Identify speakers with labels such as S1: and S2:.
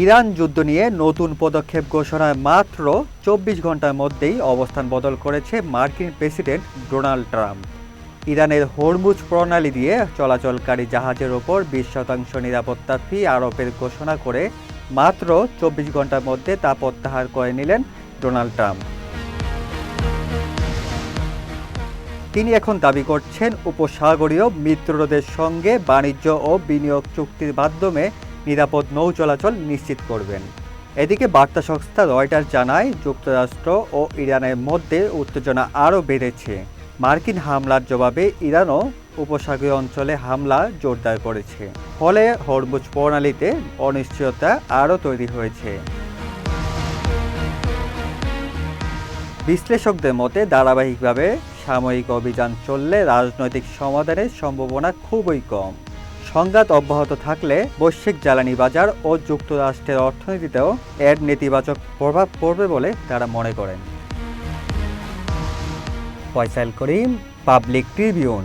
S1: Iran যুদ্ধ নিয়ে নতুন পদক্ষেপ ঘোষণায় মাত্র ২৪ ঘন্টার মধ্যেই অবস্থান বদল করেছে মার্কিন প্রেসিডেন্ট ডোনাল্ড ট্রাম্প। ইরানের হরমুজ প্রণালী দিয়ে চলাচলকারী জাহাজের ওপর ২০% নিরাপত্তা ফি আরোপের ঘোষণা করে মাত্র ২৪ ঘন্টার মধ্যে তা প্রত্যাহার করে নিলেন ডোনাল্ড ট্রাম্প। তিনি এখন দাবি করছেন উপসাগরীয় মিত্রদের সঙ্গে বাণিজ্য ও বিনিয়োগ চুক্তির মাধ্যমে নিরাপদ নৌ চলাচল নিশ্চিত করবেন। এদিকে বার্তা সংস্থা রয়টার্স জানায়, যুক্তরাষ্ট্র ও ইরানের মধ্যে উত্তেজনা আরও বেড়েছে। মার্কিন হামলার জবাবে ইরানও উপসাগরীয় অঞ্চলে হামলা জোরদার করেছে। ফলে হরমুজ প্রণালীতে অনিশ্চয়তা আরও তৈরি হয়েছে। বিশ্লেষকদের মতে ধারাবাহিকভাবে সামরিক অভিযান চললে রাজনৈতিক সমাধানের সম্ভাবনা খুবই কম। সংঘাত অব্যাহত থাকলে বৈশ্বিক জ্বালানি বাজার ও যুক্তরাষ্ট্রের অর্থনীতিতেও এর নেতিবাচক প্রভাব পড়বে বলে তারা মনে করেন। ফয়সাল করিম, পাবলিক ট্রিবিউন।